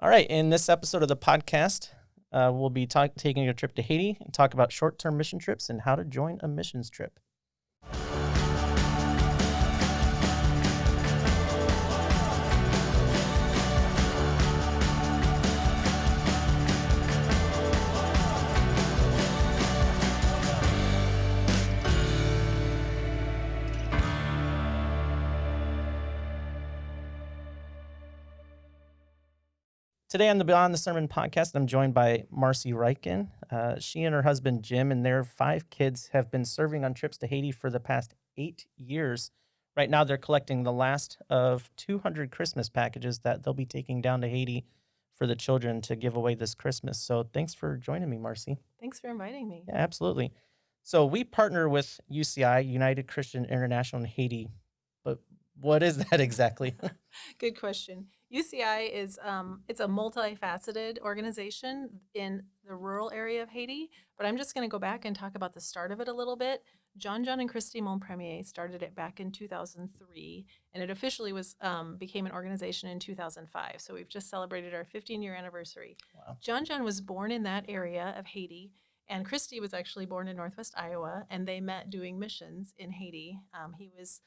All right, in this episode of the podcast, we'll be taking a trip to Haiti and talk about short-term mission trips and how to join a missions trip. Today on the Beyond the Sermon podcast, I'm joined by Marcy Reichen. She and her husband, Jim, and their 5 kids have been serving on trips to Haiti for the past 8 years. Right now, they're collecting the last of 200 Christmas packages that they'll be taking down to Haiti for the children to give away this Christmas. So thanks for joining me, Marcy. Thanks for inviting me. Yeah, absolutely. So we partner with UCI, United Christian International in Haiti. But what is that exactly? Good question. UCI is it's a multifaceted organization in the rural area of Haiti, but I'm just going to go back and talk about the start of it a little bit. John and Christy Montpremier started it back in 2003, and it officially became an organization in 2005. So we've just celebrated our 15-year anniversary. Wow. John was born in that area of Haiti, and Christy was actually born in Northwest Iowa, and they met doing missions in Haiti. He was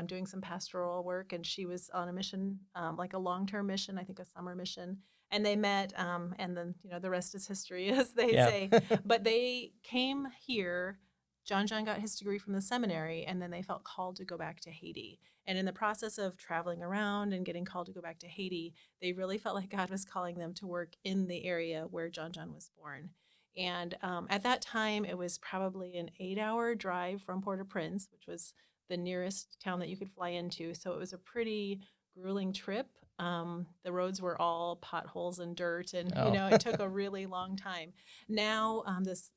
doing some pastoral work, and she was on a mission, like a long-term mission, I think a summer mission. And they met, and then the rest is history, as they say. But they came here. John got his degree from the seminary, and then they felt called to go back to Haiti. And in the process of traveling around and getting called to go back to Haiti, they really felt like God was calling them to work in the area where John was born. And at that time, it was probably an 8-hour drive from Port-au-Prince, which was the nearest town that you could fly into. So it was a pretty grueling trip. The roads were all potholes and dirt, and it took a really long time. Now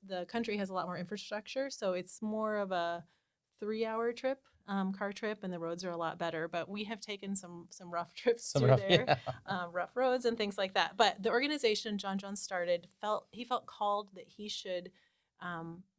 the country has a lot more infrastructure, so it's more of a 3-hour trip, car trip, and the roads are a lot better. But we have taken some rough trips through there, rough roads and things like that. But the organization John started felt called that he should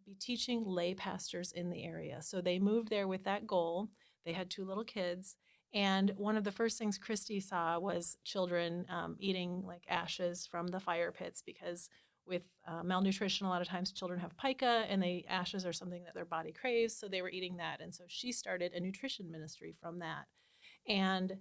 be teaching lay pastors in the area. So they moved there with that goal. They had 2 little kids. And one of the first things Christy saw was children eating like ashes from the fire pits, because with malnutrition, a lot of times children have pica, and ashes are something that their body craves. So they were eating that. And so she started a nutrition ministry from that. And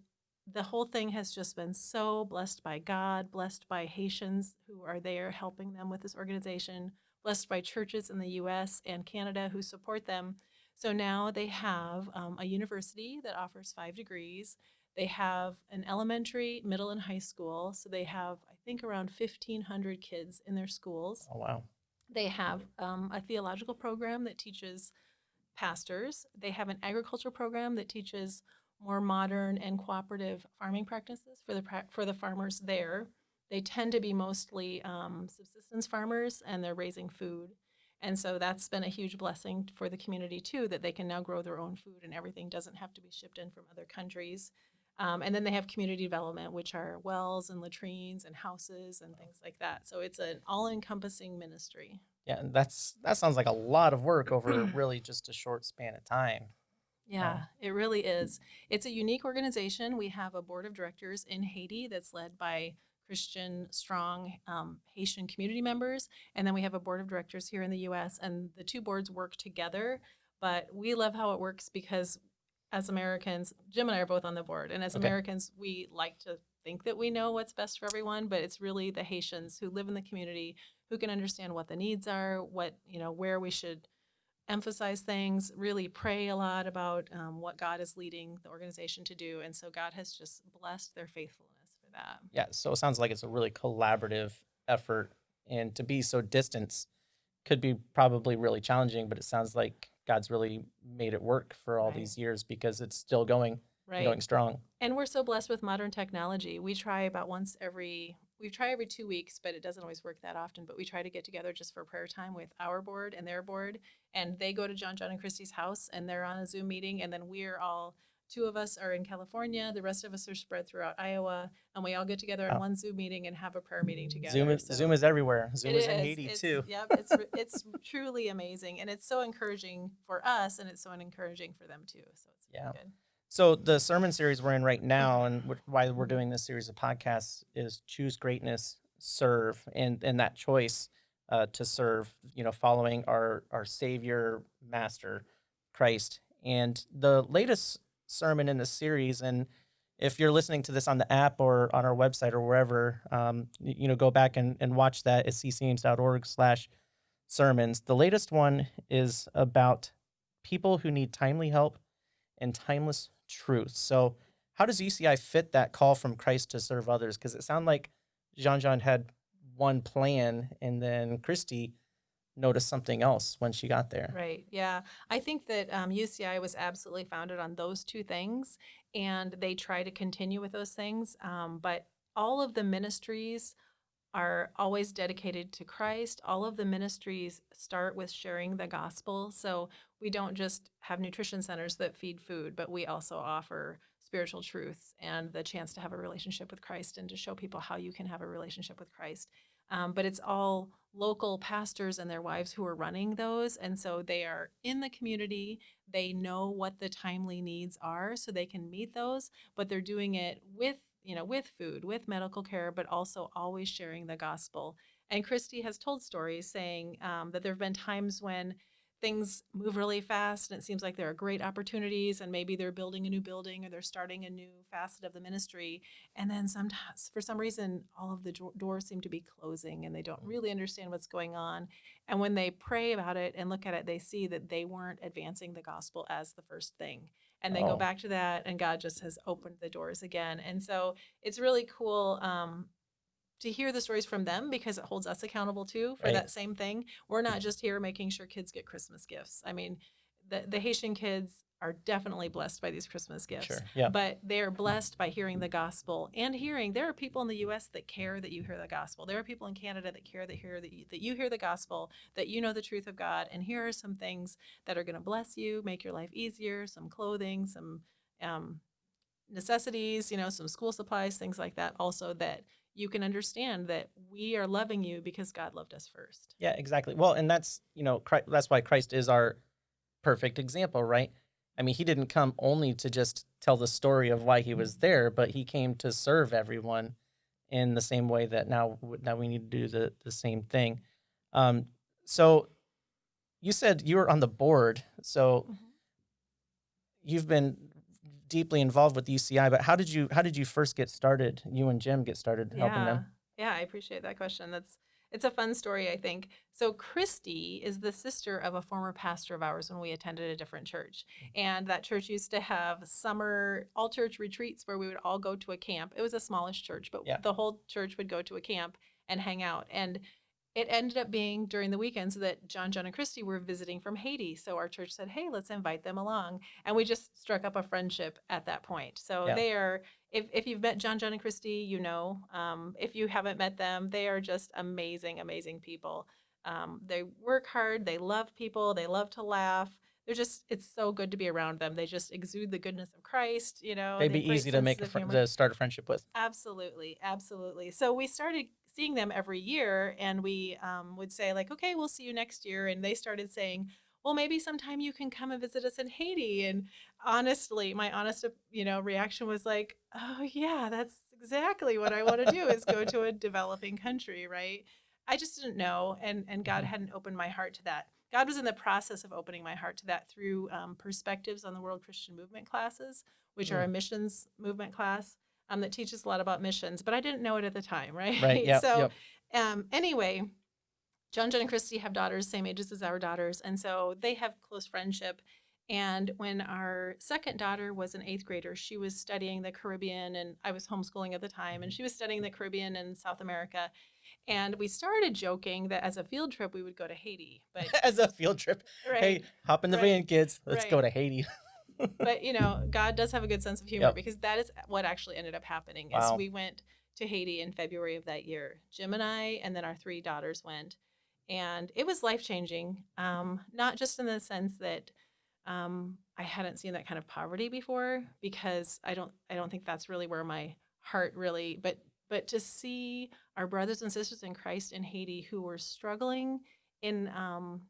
the whole thing has just been so blessed by God, blessed by Haitians who are there helping them with this organization, blessed by churches in the U.S. and Canada who support them. So now they have a university that offers 5 degrees. They have an elementary, middle, and high school. So they have, I think, around 1,500 kids in their schools. Oh, wow. They have a theological program that teaches pastors. They have an agriculture program that teaches more modern and cooperative farming practices for the farmers there. They tend to be mostly subsistence farmers, and they're raising food. And so that's been a huge blessing for the community, too, that they can now grow their own food and everything doesn't have to be shipped in from other countries. And then they have community development, which are wells and latrines and houses and things like that. So it's an all-encompassing ministry. Yeah, and that sounds like a lot of work over really just a short span of time. Yeah, it really is. It's a unique organization. We have a board of directors in Haiti that's led by Christian, strong Haitian community members. And then we have a board of directors here in the U.S., and the 2 boards work together. But we love how it works because as Americans, Jim and I are both on the board. And as Americans, we like to think that we know what's best for everyone, but it's really the Haitians who live in the community who can understand what the needs are, where we should emphasize things, really pray a lot about what God is leading the organization to do. And so God has just blessed their faithfulness for that. Yeah, so it sounds like it's a really collaborative effort, and to be so distant could be probably really challenging, but it sounds like God's really made it work for all these years because it's still going strong. And we're so blessed with modern technology. We try every 2 weeks, but it doesn't always work that often. But we try to get together just for prayer time with our board and their board. And they go to John and Christy's house, and they're on a Zoom meeting. And then we're all 2 of us are in California. The rest of us are spread throughout Iowa. And we all get together in one Zoom meeting and have a prayer meeting together. Zoom is everywhere. Zoom is in Haiti, too. Yep, it's truly amazing. And it's so encouraging for us, and it's so encouraging for them, too. So it's really good. So the sermon series we're in right now, and why we're doing this series of podcasts, is choose greatness, serve, and that choice to serve. Following our Savior, Master, Christ. And the latest sermon in the series, and if you're listening to this on the app or on our website or wherever, go back and watch that at ccames.org/sermons. The latest one is about people who need timely help and timeless truth. So, how does UCI fit that call from Christ to serve others? Because it sounded like Jean had one plan, and then Christy noticed something else when she got there. Right. Yeah. I think that UCI was absolutely founded on those two things, and they try to continue with those things. But all of the ministries are always dedicated to Christ. All of the ministries start with sharing the gospel. So we don't just have nutrition centers that feed food, but we also offer spiritual truths and the chance to have a relationship with Christ and to show people how you can have a relationship with Christ. But it's all local pastors and their wives who are running those. And so they are in the community. They know what the timely needs are so they can meet those, but they're doing it with food, with medical care, but also always sharing the gospel. And Christy has told stories saying that there have been times when things move really fast and it seems like there are great opportunities and maybe they're building a new building or they're starting a new facet of the ministry, and then sometimes for some reason all of the doors seem to be closing and they don't really understand what's going on, and when they pray about it and look at it they see that they weren't advancing the gospel as the first thing, and they go Oh, back to that and God just has opened the doors again. And so it's really cool to hear the stories from them because it holds us accountable too for right. that same thing. We're not just here making sure kids get Christmas gifts. I mean, the Haitian kids are definitely blessed by these Christmas gifts, Sure. Yeah. but they're blessed by hearing the gospel and hearing there are people in the US that care that you hear the gospel. There are people in Canada that care that you hear the gospel, that you know the truth of God. And here are some things that are going to bless you, make your life easier, some clothing, some um, necessities, some school supplies, things like that. Also, that you can understand that we are loving you because God loved us first. Yeah, exactly. Well, and that's why Christ is our perfect example, right? I mean, he didn't come only to just tell the story of why he was there, but he came to serve everyone in the same way that now we need to do the same thing. Um, so you said you were on the board, so Mm-hmm. you've been deeply involved with UCI. But how did you first get started? You and Jim get started helping Yeah. them. Yeah, I appreciate that question. It's a fun story, I think. So Christy is the sister of a former pastor of ours when we attended a different church. And that church used to have summer all church retreats where we would all go to a camp. It was a smallish church, but Yeah. the whole church would go to a camp and hang out. And it ended up being during the weekends that John, and Christy were visiting from Haiti. So our church said, hey, let's invite them along. And we just struck up a friendship at that point. So Yeah. they are, if you've met John, and Christy, you know. If you haven't met them, they are just amazing, amazing people. They work hard. They love people. They love to laugh. It's so good to be around them. They just exude the goodness of Christ. They'd They have be great easy to senses of humor. to start a friendship with. Absolutely, absolutely. So we started seeing them every year, and we would say like, "Okay, we'll see you next year." And they started saying, "Well, maybe sometime you can come and visit us in Haiti." And honestly, my honest, reaction was like, "Oh yeah, that's exactly what I want to do is go to a developing country, right?" I just didn't know, and God Mhm. hadn't opened my heart to that. God was in the process of opening my heart to that through perspectives on the World Christian Movement classes, which are a Mm. missions movement class that teaches a lot about missions, but I didn't know it at the time, Right. right? Yep. So, Yep. anyway, John, and Christy have daughters, same ages as our daughters, and so they have close friendship. And when our second daughter was an eighth grader, she was studying the Caribbean, and I was homeschooling at the time, and Mhm. she was studying the Caribbean and South America. And we started joking that as a field trip, we would go to Haiti. But, As a field trip. right, Hey, hop in the right, van, kids. Let's go right. to Haiti. But God does have a good sense of humor Yep. because that is what actually ended up happening is Wow. we went to Haiti in February of that year. Jim and I, and then our three daughters went, and it was life changing. Not just in the sense that I hadn't seen that kind of poverty before, because I don't think that's really where my heart really, but to see our brothers and sisters in Christ in Haiti who were struggling in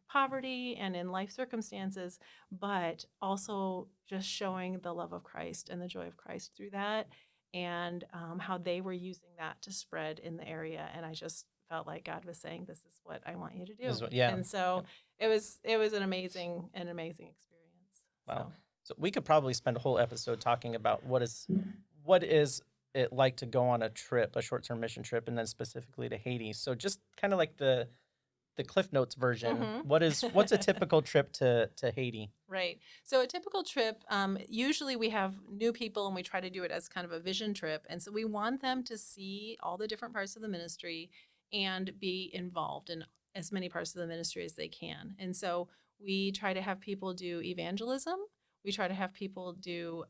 poverty and in life circumstances, but also just showing the love of Christ and the joy of Christ through that, and how they were using that to spread in the area. And I just felt like God was saying, "This is what I want you to do." Yeah. And so Yep. it was an amazing experience. Wow. So So we could probably spend a whole episode talking about what is it like to go on a trip, a short-term mission trip, and then specifically to Haiti. So just kind of like the Cliff Notes version. hmm What's a typical trip to Haiti? Right. So a typical trip, usually we have new people and we try to do it as kind of a vision trip. And so we want them to see all the different parts of the ministry and be involved in as many parts of the ministry as they can. And so we try to have people do evangelism. We try to have people do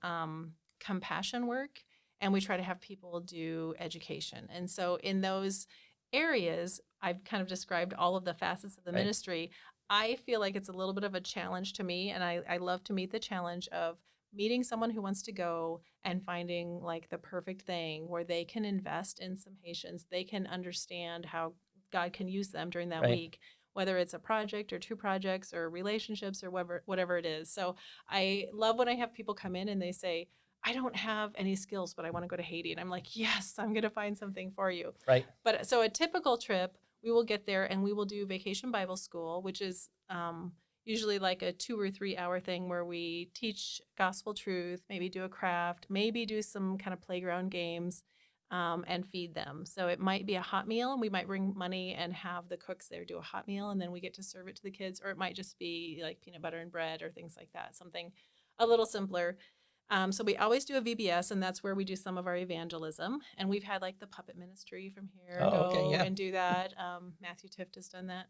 compassion work. And we try to have people do education. And so in those areas, I've kind of described all of the facets of the Right. ministry. I feel like it's a little bit of a challenge to me, and I love to meet the challenge of meeting someone who wants to go and finding like the perfect thing where they can invest in some Haitians. They can understand how God can use them during that Right. week, whether it's a project or two projects or relationships or whatever it is. So I love when I have people come in and they say, I don't have any skills, but I want to go to Haiti. And I'm like, yes, I'm going to find something for you. Right. But so a typical trip, we will get there and we will do Vacation Bible School, which is usually like a 2 or 3 hour thing where we teach gospel truth, maybe do a craft, maybe do some kind of playground games, and feed them. So it might be a hot meal, and we might bring money and have the cooks there do a hot meal, and then we get to serve it to the kids, or it might just be like peanut butter and bread or things like that, something a little simpler. So we always do a VBS, and that's where we do some of our evangelism. And we've had like the puppet ministry from here Oh, okay. go Yeah. and do that. Matthew Tift has done that.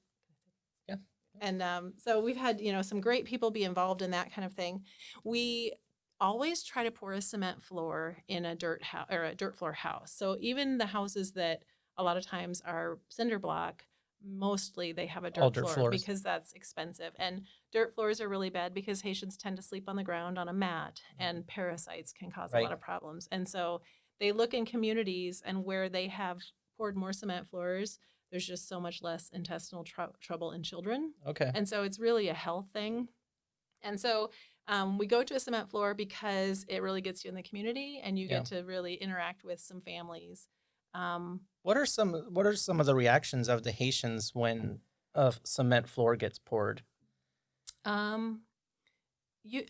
Yeah. And so we've had, some great people be involved in that kind of thing. We always try to pour a cement floor in a dirt house or a dirt floor house. So even the houses that a lot of times are cinder block, mostly they have a All dirt dirt floor floors. because that's expensive. And dirt floors are really bad because Haitians tend to sleep on the ground on a mat, and parasites can cause a Right. lot of problems. And so they look in communities and where they have poured more cement floors, there's just so much less intestinal trouble in children. Okay. And so it's really a health thing. And so we go to a cement floor because it really gets you in the community and you Yeah. get to really interact with some families. Um, What are some of the reactions of the Haitians when a cement floor gets poured? um,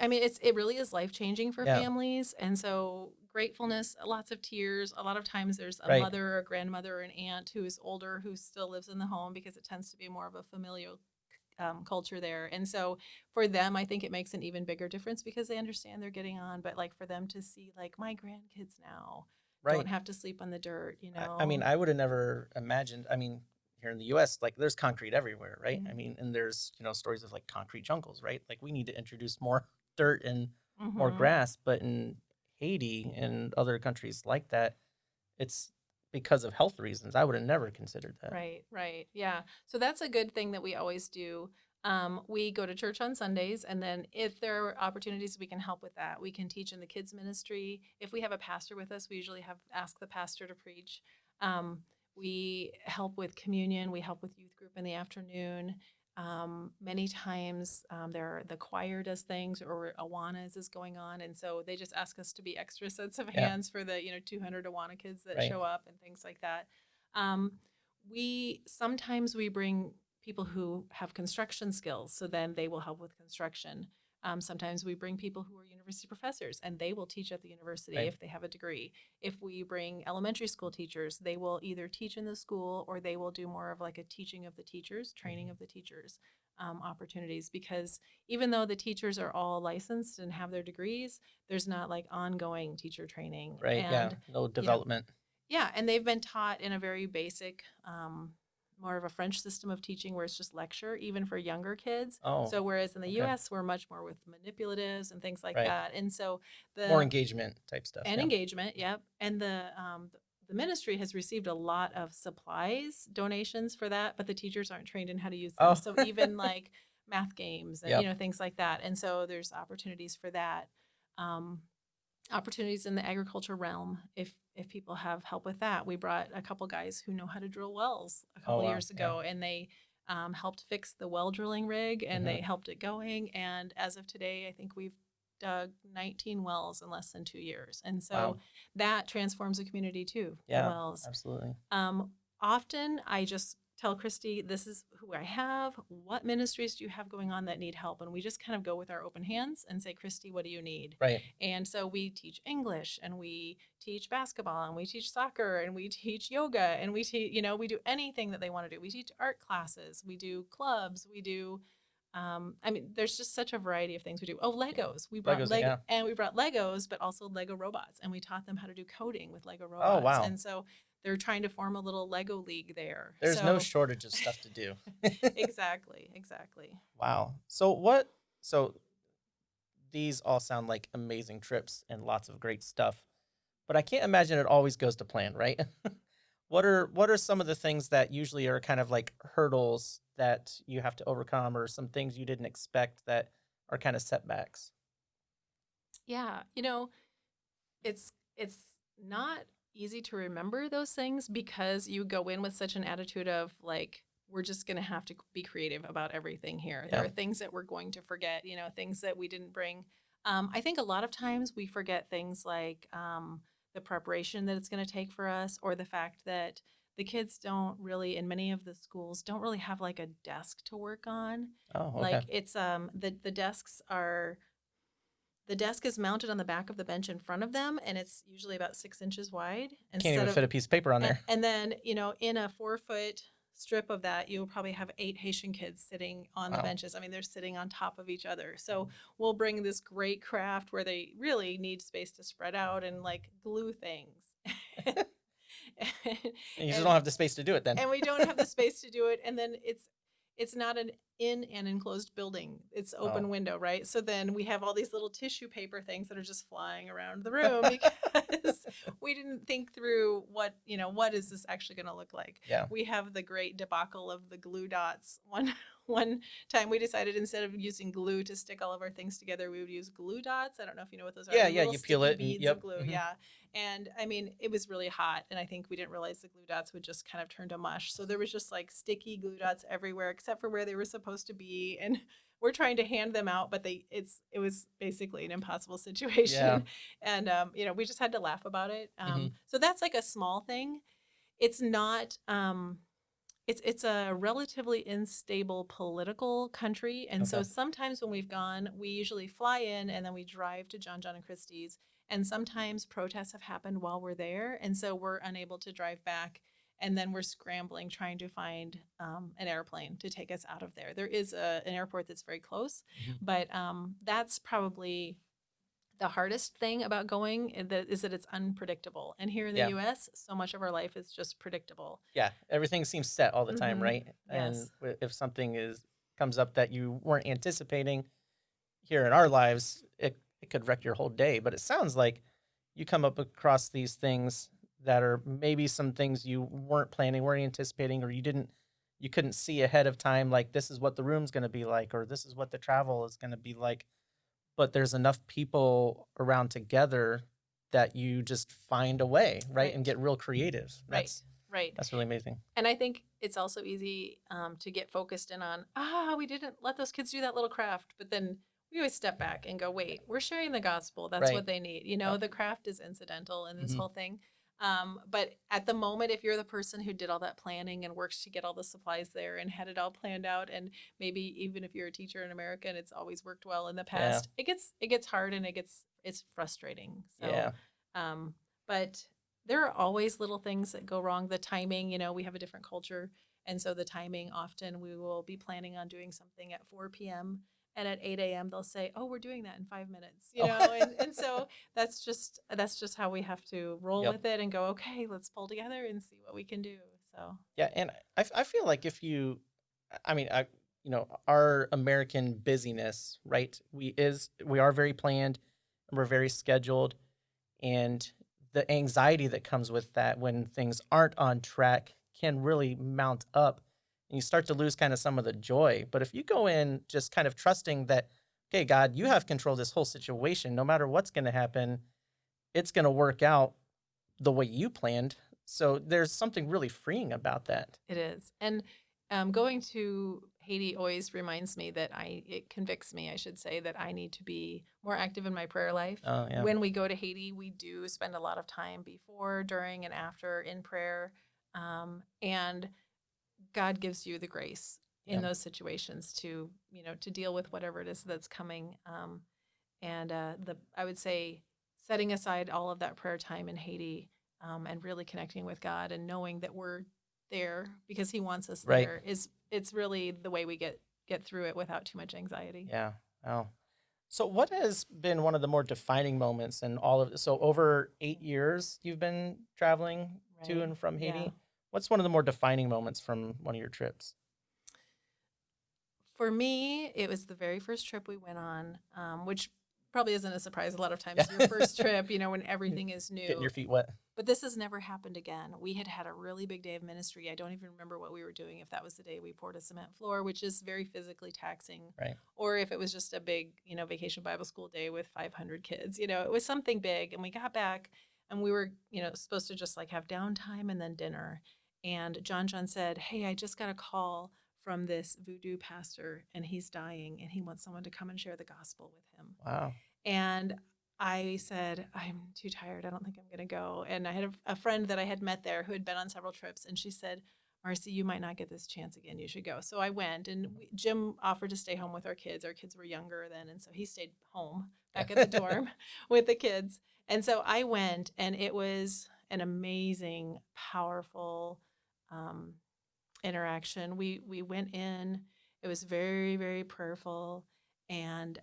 I mean, it really is life changing for Yeah. families. And so gratefulness, lots of tears. A lot of times there's a Right. mother or a grandmother or an aunt who is older who still lives in the home because it tends to be more of a familial culture there. And so for them, I think it makes an even bigger difference because they understand they're getting on. But like for them to see, like, my grandkids now don't Right. have to sleep on the dirt, I mean, I would have never imagined. I mean, here in the U.S., like there's concrete everywhere, right? I mean, and there's stories of like concrete jungles, right? Like we need to introduce more dirt and more Mm-hmm. grass, but in Haiti and other countries like that, it's because of health reasons. I would have never considered that. Right, right. Yeah. So that's a good thing that we always do. We go to church on Sundays, and then if there are opportunities we can help with that, we can teach in the kids ministry. If we have a pastor with us, we usually have ask the pastor to preach. Um, we help with communion. We help with youth group in the afternoon. Many times, the choir does things, or Awanas is going on, and so they just ask us to be extra sets of Yeah. hands for the 200 Awana kids that Right. show up and things like that. Um, we sometimes we bring people who have construction skills, so then they will help with construction. Sometimes we bring people who are university professors, and they will teach at the university Right. if they have a degree. If we bring elementary school teachers, they will either teach in the school or they will do more of like a teaching of the teachers, training of the teachers, opportunities. Because even though the teachers are all licensed and have their degrees, there's not like ongoing teacher training. Right. Yeah. And No you know, development. yeah, and they've been taught in a very basic, more of a French system of teaching where it's just lecture, even for younger kids. Oh. So whereas in the Okay. U.S. we're much more with manipulatives and things like Right. that, and so More the engagement type stuff. and Yeah. engagement, yep, and the ministry has received a lot of supplies donations for that, but the teachers aren't trained in how to use them. Oh. So even like math games and Yep. things like that, and so there's opportunities for that. Um, Opportunities in the agriculture realm if people have help with that. We brought a couple guys who know how to drill wells a Oh couple wow. years Yeah. ago, and they helped fix the well drilling rig, and Hmm. they helped it going. And as of today, I think we've dug 19 wells in less than 2 years. And so Wow. that transforms the community too, the Yeah, wells. absolutely. Often I just tell Christy, this is who I have. What ministries do you have going on that need help? And we just kind of go with our open hands and say, Christy, what do you need? Right. And so we teach English, and we teach basketball, and we teach soccer, and we teach yoga, and we teach, we do anything that they want to do. We teach art classes, we do clubs, we do I mean, there's just such a variety of things we do. Oh, Yeah. Legos. We brought Legos, Lego, yeah. and we brought Legos, but also Lego robots, and we taught them how to do coding with Lego Oh, robots. wow. And so they're trying to form a little Lego league there. There's no So shortage of stuff to do. exactly, exactly. Wow. So these all sound like amazing trips and lots of great stuff, but I can't imagine it always goes to plan, right? What are some of the things that usually are kind of like hurdles that you have to overcome, or some things you didn't expect that are kind of setbacks? Yeah, it's not easy to remember those things because you go in with such an attitude of like, we're just going to have to be creative about everything here. There Yeah. are things that we're going to forget, things that we didn't bring. I think a lot of times we forget things like the preparation that it's going to take for us, or the fact that the kids don't really, in many of the schools, don't really have like a desk to work on. Oh, okay. Like it's the desks are the desk is mounted on the back of the bench in front of them, and it's usually about 6 inches wide Can't instead even of, fit a piece of paper on there. and then, in a 4 foot strip of that, you'll probably have 8 Haitian kids sitting on the Wow. benches. I mean, they're sitting on top of each other. So we'll bring this great craft where they really need space to spread out and like glue things. And you just and don't have the space to do it then. and we don't have the space to do it. And then it's not in an enclosed building, it's open Oh. window, right? So then we have all these little tissue paper things that are just flying around the room because we didn't think through what is this actually going to look like. Yeah. We have the great debacle of the glue dots. One time we decided, instead of using glue to stick all of our things together, we would use glue dots. I don't know if you know what those are. Yeah, They're yeah, little you peel sticky it and beads of yep. glue. Mhm. Yeah. And I mean, it was really hot, and I think we didn't realize the glue dots would just kind of turn to mush. So there was just like sticky glue dots everywhere except for where they were supposed to be. And we're trying to hand them out, but it was basically an impossible Yeah. situation. And we just had to laugh about it. Hmm. So that's like a small thing. It's not it's a relatively unstable political country, and so Okay. sometimes when we've gone, we usually fly in and then we drive to John and Christie's, and sometimes protests have happened while we're there, and so we're unable to drive back, and then we're scrambling trying to find an airplane to take us out of there. There is an airport that's very close, Hmm. but that's probably the hardest thing about going, is that it's unpredictable. And here in the Yeah. U.S., so much of our life is just predictable. Yeah. Everything seems set all the time, Hmm. right? And Yes. if something is comes up that you weren't anticipating here in our lives, it could wreck your whole day. But it sounds like you come up across these things that are maybe some things you weren't planning, weren't anticipating, or you couldn't see ahead of time, like this is what the room's going to be like, or this is what the travel is going to be like. But there's enough people around together that you just find a way, right? And Right. get real creative. Right. Right. That's really amazing. And I think it's also easy to get focused in on, we didn't let those kids do that little craft. But then we always step back and go, wait, we're sharing the gospel. That's Right. what they need. Yep. The craft is incidental in this Hmm. whole thing. But at the moment, if you're the person who did all that planning and works to get all the supplies there and had it all planned out, and maybe even if you're a teacher in America and it's always worked well in the Yeah. past, it gets hard, and it's frustrating. So, Yeah. but there are always little things that go wrong. The timing, we have a different culture. And so the timing, often we will be planning on doing something at 4 p.m. And at 8 a.m., they'll say, oh, we're doing that in 5 minutes, Oh. and so that's just how we have to roll Yep. with it and go, okay, let's pull together and see what we can do. So, Yeah, and I feel like I mean, our American busyness, right? We are very planned, and we're very scheduled, and the anxiety that comes with that when things aren't on track can really mount up, and you start to lose kind of some of the joy. But if you go in just kind of trusting that, okay, God, you have control of this whole situation, no matter what's going to happen, it's going to work out the way you planned. So there's something really freeing about that. it is. And Going to Haiti always reminds me that it convicts me, I should say, that I need to be more active in my prayer life. Oh, yeah. When we go to Haiti, we do spend a lot of time before, during, and after in prayer. And God gives you the grace in Yeah. those situations to, to deal with whatever it is that's coming. And I would say setting aside all of that prayer time in Haiti, and really connecting with God and knowing that we're there because He wants us Right. there it's really the way we get through it without too much anxiety. Yeah. Oh. So what has been one of the more defining moments in all of so over 8 years you've been traveling to Right. and from Yeah. Haiti? What's one of the more defining moments from one of your trips? For me, it was the very first trip we went on, which probably isn't a surprise. A lot of Yeah. times, your first trip, when everything is Getting new. your feet wet. But this has never happened again. We had a really big day of ministry. I don't even remember what we were doing, if that was the day we poured a cement floor, which is very physically taxing, Right. or if it was just a big, vacation Bible school day with 500 kids. It was something big. And we got back and we were, supposed to just like have downtime and then dinner. And John said, "Hey, I just got a call from this voodoo pastor and he's dying and he wants someone to come and share the gospel with him." Wow. And I said, "I'm too tired. I don't think I'm going to go." And I had a friend that I had met there who had been on several trips. And she said, "Marcy, you might not get this chance again. You should go." So I went, and Jim offered to stay home with our kids. Our kids were younger then. And so he stayed home back at the dorm with the kids. And so I went, and it was an amazing, powerful, um, interaction. We went in. It was very, very prayerful, and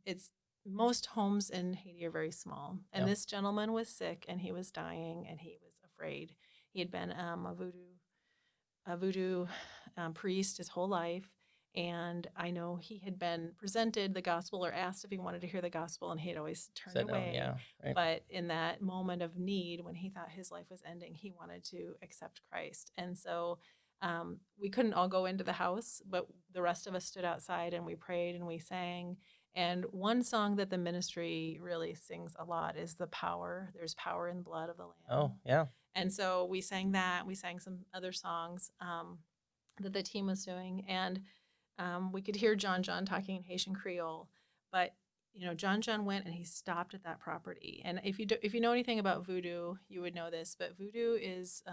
it's most homes in Haiti are very small. And Yeah. this gentleman was sick, and he was dying, and he was afraid. He had been a voodoo priest his whole life. And I know he had been presented the gospel or asked if he wanted to hear the gospel, and he had always turned Said no. away. Yeah. Right. But in that moment of need, when he thought his life was ending, he wanted to accept Christ. And so we couldn't all go into the house, but the rest of us stood outside and we prayed and we sang. And one song that the ministry really sings a lot is "The Power." There's power in the blood of the Lamb. Oh, yeah. And so we sang that. We sang some other songs that the team was doing. And we could hear John talking in Haitian Creole. But, John went and he stopped at that property. And if you know anything about voodoo, you would know this. But voodoo is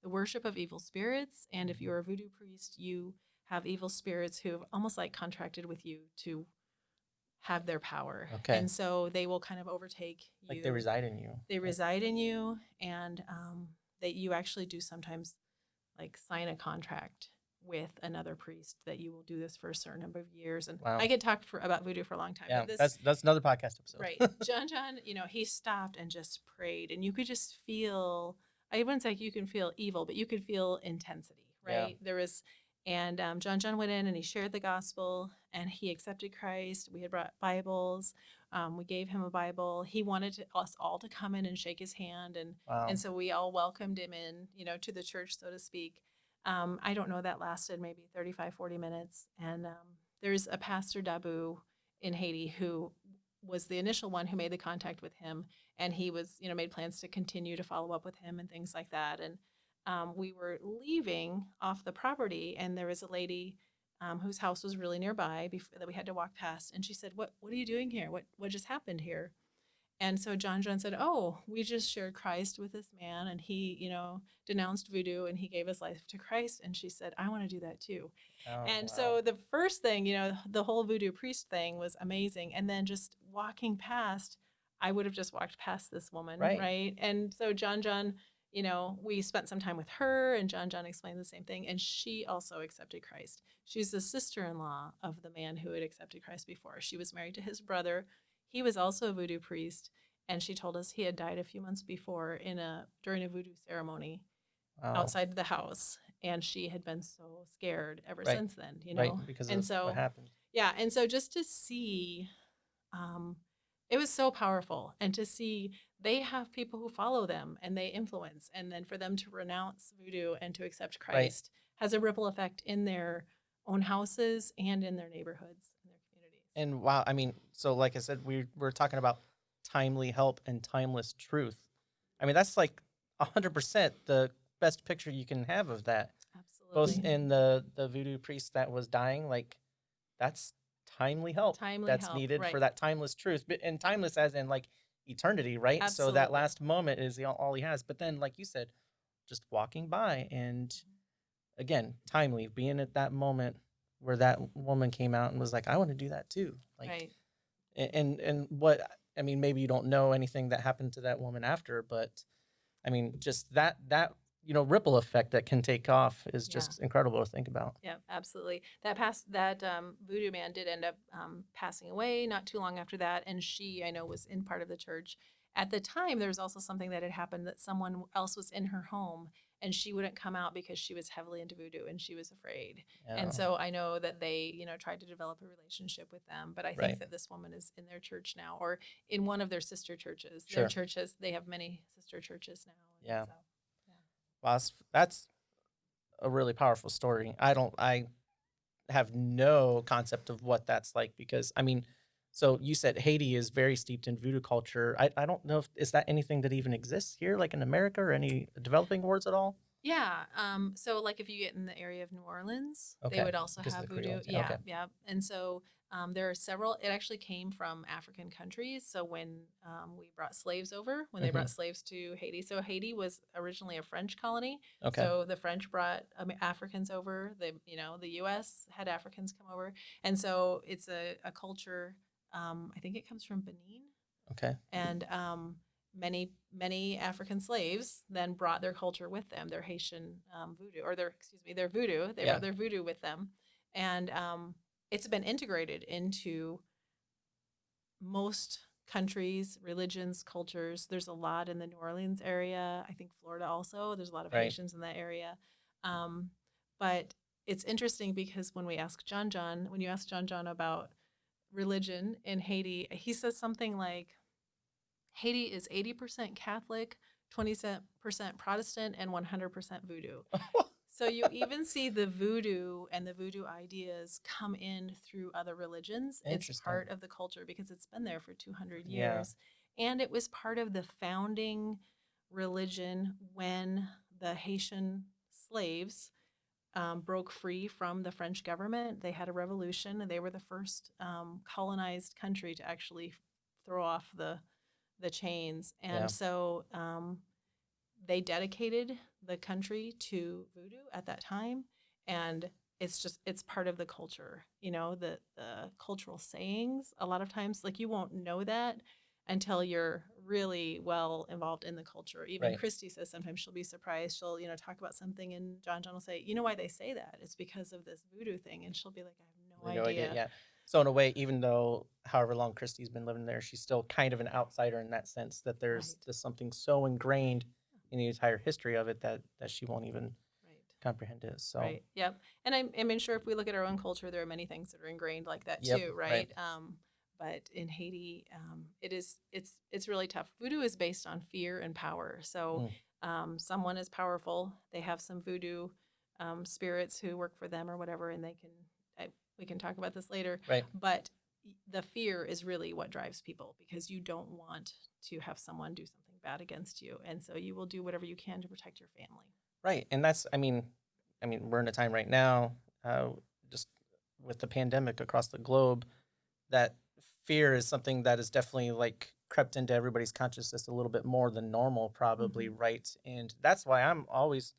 the worship of evil spirits. And if you're a voodoo priest, you have evil spirits who have almost like contracted with you to have their power. Okay. And so they will kind of overtake you. Like they reside in you. They reside in you, and that you actually do sometimes like sign a contract with another priest that you will do this for a certain number of years. And Wow. I could talk about voodoo for a long time. Yeah, But that's another podcast episode. right. John, he stopped and just prayed, and you could just feel, I wouldn't say you can feel evil, but you could feel intensity, right? Yeah. There was, and John went in and he shared the gospel and he accepted Christ. We had brought Bibles. We gave him a Bible. He wanted us all to come in and shake his hand. Wow. And so we all welcomed him in, to the church, so to speak. I don't know, that lasted maybe 35, 40 minutes. And there's a Pastor Dabu in Haiti who was the initial one who made the contact with him. And he was, made plans to continue to follow up with him and things like that. And we were leaving off the property, and there was a lady whose house was really nearby that we had to walk past. And she said, What are you doing here? What just happened here?" And so John said, "Oh, we just shared Christ with this man, and he, denounced voodoo, and he gave his life to Christ." And she said, "I want to do that too." Oh, And wow. so the first thing, the whole voodoo priest thing was amazing. And then just walking past, I would have just walked past this woman, Right. right? And so John, we spent some time with her, and John explained the same thing. And she also accepted Christ. She's the sister-in-law of the man who had accepted Christ before. She was married to his brother. He was also a voodoo priest. And she told us he had died a few months before during a voodoo ceremony. Wow. Outside the house, and she had been so scared ever Right. since then, Right, because and of so what happened. yeah, and so just to see, um, it was so powerful, and to see they have people who follow them and they influence, and then for them to renounce voodoo and to accept Christ has a ripple effect in their own houses and in their neighborhoods and their communities. And wow, I mean, so like I said, we're talking about timely help and timeless truth. I mean, that's like 100% the best picture you can have of that. both Absolutely. in the voodoo priest that was dying, like that's timely help Timely that's help, needed for right. that timeless truth, but and timeless as in like eternity, right? So that Absolutely. last moment is all he has. But then, like you said, just walking by and again, timely, being at that moment where that woman came out and was like, "I want to do that too." Like, Right. and what I mean, maybe you don't know anything that happened to that woman after, but I mean, just ripple effect that can take off is Yeah. just incredible to think about. Yeah, absolutely. That voodoo man did end up passing away not too long after that, and she, I know, was in part of the church at the time. There was also something that had happened that someone else was in her home, and she wouldn't come out because she was heavily into voodoo and she was afraid. And Yeah, so I know that they, tried to develop a relationship with them. But I think right. that this woman is in their church now, or in one of their sister churches. Their Sure. churches, they have many sister churches now, and Yeah. so yeah. Well, that's a really powerful story. I have no concept of what that's like because I mean, so you said Haiti is very steeped in voodoo culture. I don't know if is that anything that even exists here, like in America or any developing worlds at all? Yeah. So like if you get in the area of New Orleans, they Okay, would also because of the have Creole. voodoo. Okay. Yeah, yeah. And so there are several. It actually came from African countries. So when we brought slaves over, when they Hmm. brought slaves to Haiti, so Haiti was originally a French colony. Okay. So the French brought Africans over. The U.S. had Africans come over, and so it's a culture. I think it comes from Benin, Okay. and many African slaves then brought their culture with them, their Haitian voodoo, or their voodoo. They Yeah. brought their voodoo with them, and it's been integrated into most countries, religions, cultures. There's a lot in the New Orleans area. I think Florida also. There's a lot of Right. Haitians in that area, um, but it's interesting because when you ask John about religion in Haiti, he says something like Haiti is 80% Catholic, 20% Protestant, and 100% voodoo. So you even see the voodoo and the voodoo ideas come in through other religions. It's Interesting. part of the culture because it's been there for 200 Yeah. years. And it was part of the founding religion when the Haitian slaves broke free from the French government. They had a revolution and they were the first colonized country to actually throw off the chains. Yeah. And so they dedicated the country to voodoo at that time. And it's part of the culture, the cultural sayings. A lot of times, like you won't know that until you're really well involved in the culture. Even Right. Christy says sometimes she'll be surprised. She'll, talk about something and John will say, you know why they say that? It's because of this voodoo thing. And she'll be like, I have no No idea. idea. Yeah. So in a way, even though however long Christy's been living there, she's still kind of an outsider in that sense that there's Right. just something so ingrained in the entire history of it that she won't even Right. comprehend it. So Right. Yep. And I mean, sure, if we look at our own culture, there are many things that are ingrained like that yep. too, Right. right? But in Haiti, it's really tough. Voodoo is based on fear and power. So Mm, someone is powerful. They have some voodoo spirits who work for them or whatever, and we can talk about this later. right. But the fear is really what drives people because you don't want to have someone do something bad against you, and so you will do whatever you can to protect your family. Right. And that's I mean we're in a time right now just with the pandemic across the globe that fear is something that is definitely like crept into everybody's consciousness a little bit more than normal probably, Hmm. right? And that's why I'm always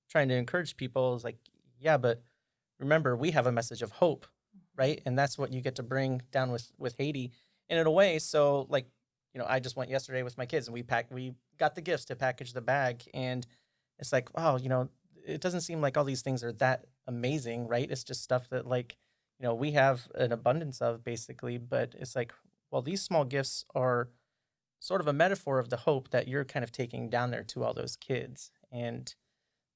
trying to encourage people is like, yeah, but remember we have a message of hope, right? And that's what you get to bring down with Haiti. And in a way, so like, I just went yesterday with my kids and we got the gifts to package the bag and it's like, wow, it doesn't seem like all these things are that amazing, right? It's just stuff that like, we have an abundance of basically, but it's like, well, these small gifts are sort of a metaphor of the hope that you're kind of taking down there to all those kids and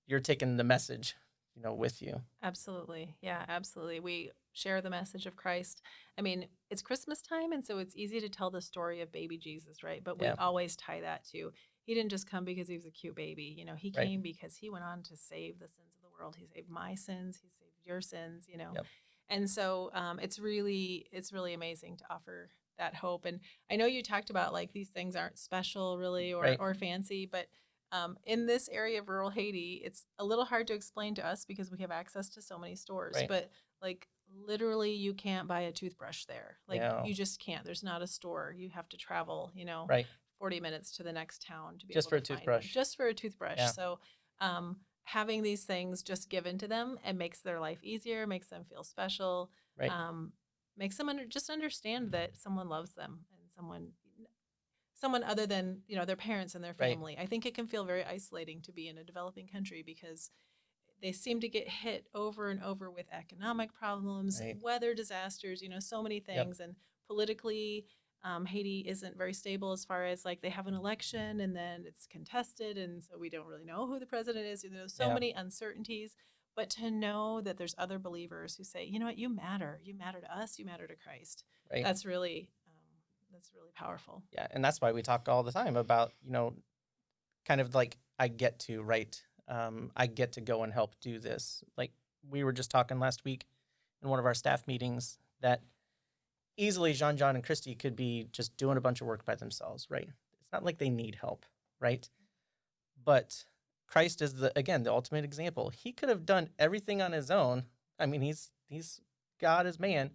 you're taking the message, with you. Absolutely. Yeah, absolutely. We share the message of Christ. I mean, it's Christmas time, and so it's easy to tell the story of baby Jesus, right? But we Yeah. always tie that to he didn't just come because he was a cute baby. He Right. came because he went on to save the sins of the world. He saved my sins, he saved your sins. Yep. And so it's really amazing to offer that hope. And I know you talked about like these things aren't special really or Right. or fancy, but In this area of rural Haiti, it's a little hard to explain to us because we have access to so many stores, Right. but like literally you can't buy a toothbrush there. Like Yeah. you just can't. There's not a store. You have to travel, Right. 40 minutes to the next town to be Just able for to a find one toothbrush. just for a toothbrush. Yeah. So, having these things just given to them and makes their life easier, makes them feel special, Right. um, makes them just understand that someone loves them and someone other than their parents and their Right. family. I think it can feel very isolating to be in a developing country because they seem to get hit over and over with economic problems, Right. weather disasters, so many Yep. things. And politically, Haiti isn't very stable as far as like they have an election and then it's contested. And so we don't really know who the president is. There's so Yeah. many uncertainties. But to know that there's other believers who say, you know what, you matter. You matter to us. You matter to Christ. Right. That's really powerful. Yeah. And that's why we talk all the time about, kind of like I get to, right? I get to go and help do this. Like we were just talking last week in one of our staff meetings that easily Jean John and Christy could be just doing a bunch of work by themselves, right? It's not like they need help, right? But Christ is the ultimate example. He could have done everything on his own. I mean, he's God as man,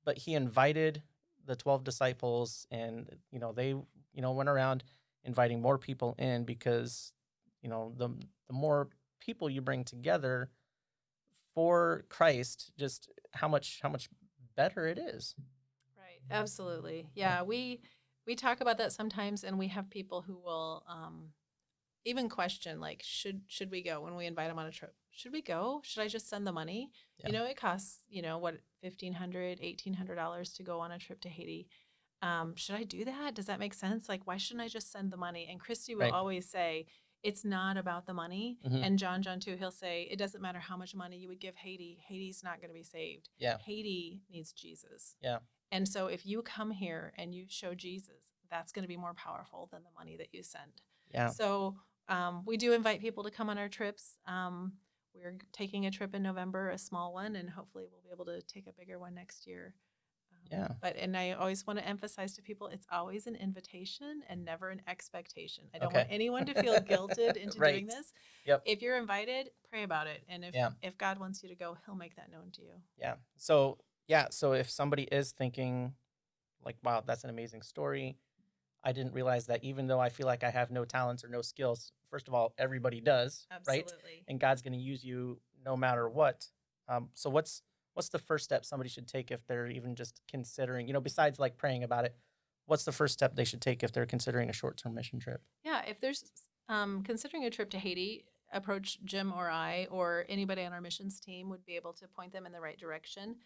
but he invited the 12 disciples and they went around inviting more people in because the more people you bring together for Christ, just how much better it is. Right. Absolutely. Yeah. We talk about that sometimes, and we have people who will even question like should we go when we invite them on a trip? Should we go? Should I just send the money? Yeah. It costs what $1,500, $1,800 to go on a trip to Haiti. Should I do that? Does that make sense? Like, why shouldn't I just send the money? And Christy will Right. always say, it's not about the money. Mm-hmm. And John too, he'll say, it doesn't matter how much money you would give Haiti. Haiti's not going to be saved. Yeah. Haiti needs Jesus. Yeah. And so if you come here and you show Jesus, that's going to be more powerful than the money that you send. Yeah. So we do invite people to come on our trips. We're taking a trip in November, a small one, and hopefully we'll be able to take a bigger one next year. Yeah. And I always want to emphasize to people, it's always an invitation and never an expectation. I don't Okay. want anyone to feel guilted into Right. doing this. Yep. If you're invited, pray about it. And Yeah. if God wants you to go, he'll make that known to you. Yeah. So if somebody is thinking like, wow, that's an amazing story. I didn't realize that even though I feel like I have no talents or no skills, first of all, everybody does, right? Absolutely. And God's going to use you no matter what. So what's the first step somebody should take if they're even just considering, besides like praying about it, what's the first step they should take if they're considering a short-term mission trip? Yeah, if there's considering a trip to Haiti, approach Jim or I or anybody on our missions team would be able to point them in the right direction.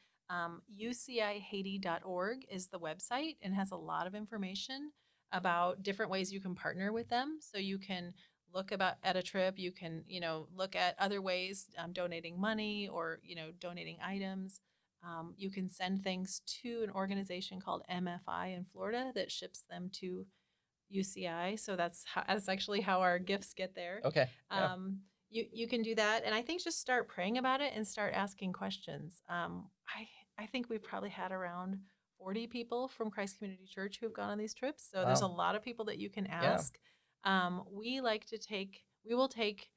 UCIHaiti.org is the website and has a lot of information about different ways you can partner with them. So you can look about at a trip. You can look at other ways, donating money or donating items. You can send things to an organization called MFI in Florida that ships them to UCI. So that's actually how our gifts get there. Okay. Yeah. You can do that, and I think just start praying about it and start asking questions. I think we've probably had around 40 people from Christ Community Church who have gone on these trips. So there's a Wow. lot of people that you can ask. We will take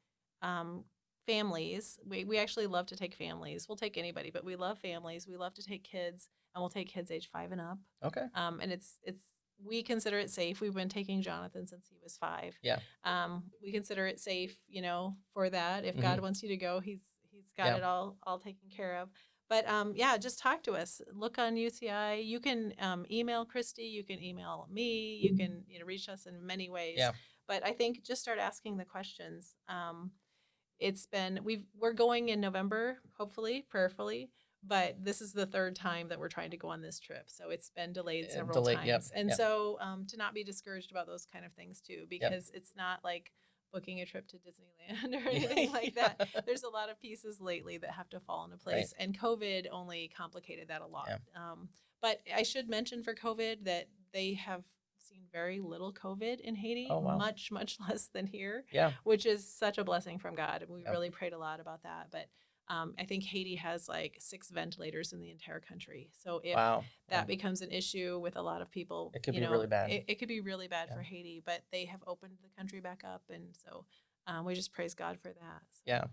families. We actually love to take families. We'll take anybody, but we love families. We love to take kids, and we'll take kids age 5 and up. Okay. And it's we consider it safe. We've been taking Jonathan since he was 5. Yeah. We consider it safe, for that. If God wants you to go, he's got it all taken care of. But yeah, just talk to us. Look on UCI. You can email Christy. You can email me. You can reach us in many ways. Yeah. But I think just start asking the questions. We're going in November, hopefully, prayerfully. But this is the third time that we're trying to go on this trip. So it's been delayed several times. Yep, and yep. so to not be discouraged about those kind of things too, because it's not like booking a trip to Disneyland or anything like that. There's a lot of pieces lately that have to fall into place. Right. And COVID only complicated that a lot. Yeah. But I should mention for COVID that they have seen very little COVID in Haiti, Oh, wow. much, much less than here, Yeah. which is such a blessing from God. And we Yep. really prayed a lot about that. But I think Haiti has like 6 ventilators in the entire country. So if Wow. that becomes an issue with a lot of people, It could be really bad. it could be really bad Yeah. for Haiti, but they have opened the country back up. And so we just praise God for that. So. Yeah.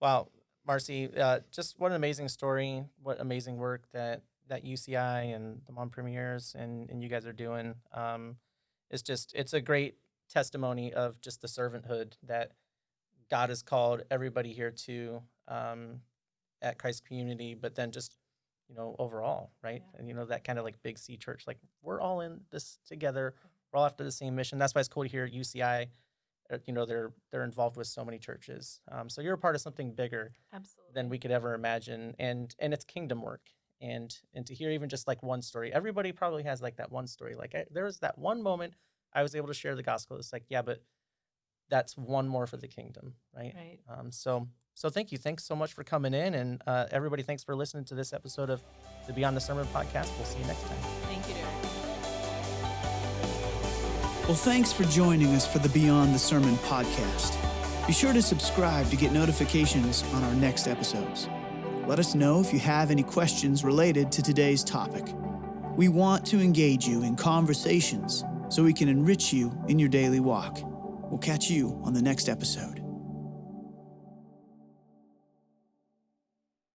Wow, Marcy, just what an amazing story. What amazing work that UCI and the Mom Premiers and you guys are doing. It's a great testimony of just the servanthood that God has called everybody here to at Christ Community, but then just overall, right? Yeah. And that kind of like big C church, like we're all in this together. We're all after the same mission. That's why it's cool to hear UCI. They're involved with so many churches. So you're a part of something bigger Absolutely. than we could ever imagine, and it's kingdom work. And to hear even just like one story, everybody probably has like that one story. Like there was that one moment I was able to share the gospel. It's like, yeah, but that's one more for the kingdom, right? Right. So thank you. Thanks so much for coming in, and everybody, thanks for listening to this episode of the Beyond the Sermon podcast. We'll see you next time. Thank you, Derek. Well, thanks for joining us for the Beyond the Sermon podcast. Be sure to subscribe to get notifications on our next episodes. Let us know if you have any questions related to today's topic. We want to engage you in conversations so we can enrich you in your daily walk. We'll catch you on the next episode.